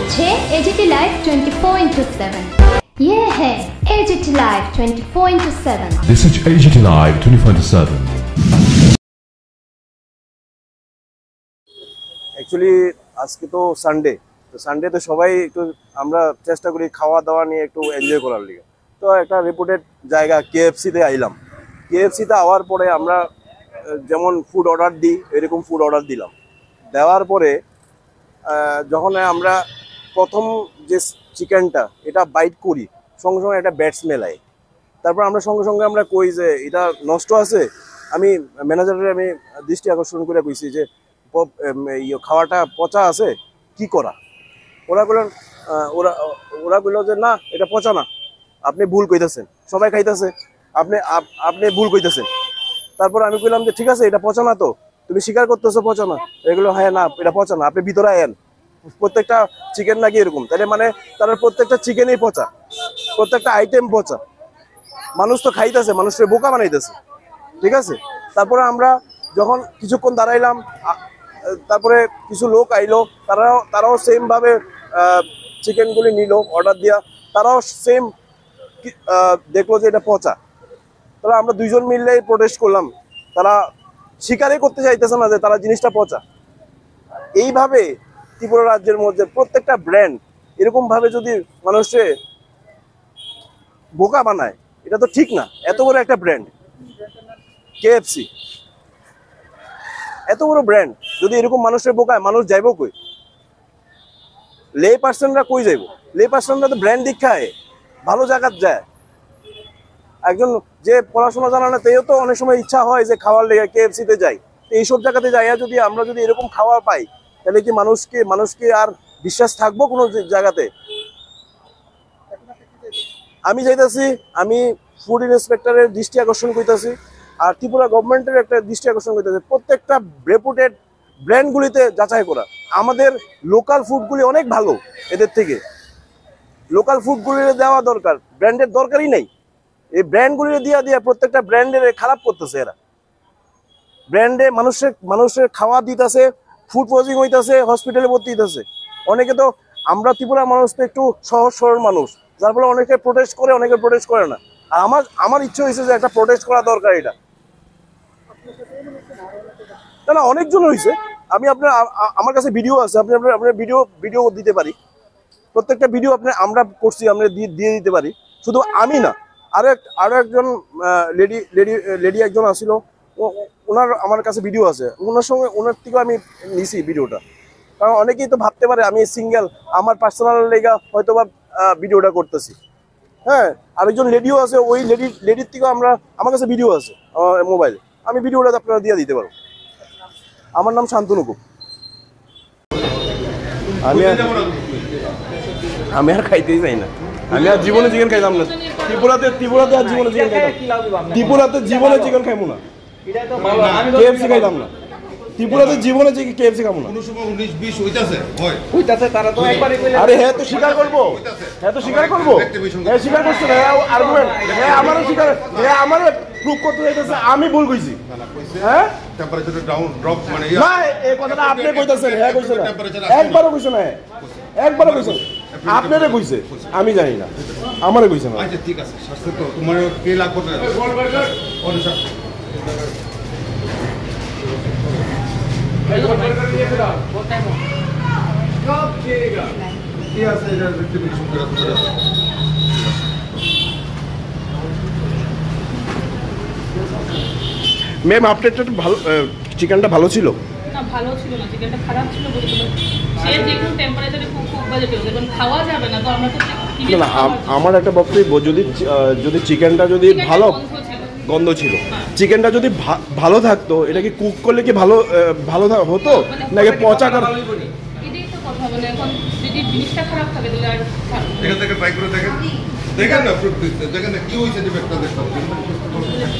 হচ্ছে AGT live 24/7। ये है AGT Live 24/7। This is AGT Live 24/7। Actually আজকে তো সানডে সবাই একটু আমরা চেষ্টা করি খাওয়া দাওয়া নিয়ে একটু এনজয় করার লিগে। তো একটা রেপুটেড জায়গা KFC-তে আইলাম। KFC-তে আওয়ার পরে আমরা যেমন ফুড অর্ডার দিই এরকম ফুড অর্ডার দিলাম। দেওয়ার পরে যখন আমরা প্রথম যে চিকেনটা এটা বাইট করি সঙ্গে সঙ্গে একটা ব্যাড স্মেল আয়। তারপর আমরা সঙ্গে আমরা কই যে এটা নষ্ট আছে। আমি ম্যানেজারের আমি দৃষ্টি আকর্ষণ করে কইছি যে খাওয়াটা পচা আছে কি করা। ওরা কইল যে না এটা পচা না, আপনি ভুল কইতেছেন, সবাই খাইতেছে, আপনি ভুল কইতেছেন। তারপর আমি কইলাম যে ঠিক আছে এটা পচা না, তো তুমি স্বীকার করতেছো পচা না? এগুলো হ্যাঁ না এটা পচা না, আপনি ভিতরে আয়েন। প্রত্যেকটা চিকেন নাকি এরকম, তাহলে মানে তারা প্রত্যেকটা চিকেনই পচা, প্রত্যেকটা আইটেম পচা। মানুষ তো খাইতেছে, মানুষের বোকা বানাইতেছে, ঠিক আছে। তারপরে আমরা যখন কিছুক্ষণ দাঁড়াইলাম, তারপরে কিছু লোক আইলো, তারাও সেম ভাবে চিকেনগুলি নিল অর্ডার দিয়া, তারাও সেম দেখলো যে এটা পচা। তাহলে আমরা দুইজন মিললে প্রোটেস্ট করলাম, তারা স্বীকারই করতে চাইতেছে না যে তারা জিনিসটা পচা। এইভাবে ত্রিপুরা রাজ্যের মধ্যে প্রত্যেকটা ব্র্যান্ড এরকম ভাবে যদি মানুষের বোকা বানায়, এটা তো ঠিক না। এত বড় একটা ব্র্যান্ড KFC, এত বড় ব্র্যান্ড যদি এরকম মানুষের বোকায়, মানুষ যাইব কই? লে পার্সনরা কই যাইব? লে পার্সনরা তো ব্র্যান্ড দীক্ষায় ভালো জায়গা যায়। একজন যে পড়াশোনা জানা না তেও তো অনেক সময় ইচ্ছা হয় যে খাওয়ার লেগে KFC-তে যাই। তো এইসব জায়গাতে যাইয়া যদি আমরা যদি এরকম খাওয়া পাই, তাহলে কি মানুষকে আর বিশ্বাস থাকবো কোনো জায়গাতে? আমি যাইতেছি, আমি ফুড ইন্সপেক্টরের দৃষ্টি আকর্ষণ করতেছি, আর ত্রিপুরা গভর্নমেন্টের একটা দৃষ্টি আকর্ষণ করতেছে প্রত্যেকটা রেপুটেড ব্র্যান্ডগুলিতে যাচাই করা। আমাদের লোকাল ফুডগুলি অনেক ভালো, এদের থেকে লোকাল ফুডগুলি দেওয়া দরকার, ব্র্যান্ডের দরকারই নেই। এই ব্র্যান্ডগুলি দিয়া প্রত্যেকটা ব্র্যান্ডের খারাপ করতেছে এরা। ব্র্যান্ডে মানুষের খাওয়া দিতেছে, ফুড পয়জনিং হইতেছে, হসপিটালে ভর্তি হইতেছে। অনেকে তো আমরা ত্রিপুরা মানুষ তো একটু সহজ সরল মানুষ, যার ফলে অনেকে প্রোটেস্ট করে, অনেকে প্রোটেস্ট করে না। আর আমার ইচ্ছে হয়েছে যে একটা প্রোটেস্ট করা দরকার। এটা না অনেকজন হয়েছে। আমার কাছে ভিডিও আছে, আপনার ভিডিও দিতে পারি। প্রত্যেকটা ভিডিও আমরা করছি, আমরা দিয়ে দিতে পারি। শুধু আমি না, আরো একজন লেডি একজন আসছিল, ওনার আমার কাছে ভিডিও আছে। ওনার থেকেও আমি নিছি ভিডিওটা। কারণ অনেকেই তো ভাবতে পারে আমি সিঙ্গেল, আমার পার্সোনাল লেগা হয়তো বা ভিডিওটা করতেছি। হ্যাঁ, আরেকজন লেডিও আছে, ওই লেডির থেকেও আমার কাছে ভিডিও আছে আমার মোবাইলে, আমি ভিডিওটা আপনারা দিয়ে দিতে পারবো। আমার নাম শান্তনু কুপ। আমি আর খাইতেই চাই না, আমি আর জীবনে চিকেন খাইলাম না। ত্রিপুরাতে আর জীবনে চিকেন খাইলাম, ত্রিপুরাতে জীবনে চিকেন খাইবো না, KFC খাইলাম না, ত্রিপুরাতে জীবনে KFC খাবো না। আরে হ্যাঁ তো স্বীকার করবো, হ্যাঁ স্বীকার করছে না, আর্গুমেন্ট হ্যাঁ আমারও স্বীকার, হ্যাঁ আমারও প্রুভ করতে চাইতেছে আমি ভুল কইছি। হ্যাঁ না, এই কথাটা আপনি কইতেছেন, হ্যাঁ কইছে না, একবারও কইছে না, একবারও কইছে না, আপনারে কইছে, আমি জানি না, আমারে কইছে না। আচ্ছা ঠিক আছে, স্বাস্থ্য তো তোমার কে লাগবে না। ম্যাম আপনার ভালো চিকেনটা ভালো ছিল না? ভালো ছিল না, চিকেনটা খারাপ ছিল বলেছিল। সে যে কোনো টেম্পারেচারে খুব বাজে ছিল, যখন খাওয়া যাবে না তো আমরা তো না। আমার একটা বক্তব্য, যদি চিকেনটা যদি ভালো গন্ধ ছিল, চিকেনটা যদি ভালো থাকতো, এটা কি কুক করলে কি ভালো হতো নাকি পচা? এটাই তো কথা, মানে এখন যদি জিনিসটা খারাপ থাকে তাহলে আর এখান থেকে ট্রাই করে দেখেন না, দেখেন না কি হয়েছে, যে ব্যাপারটা দেখতে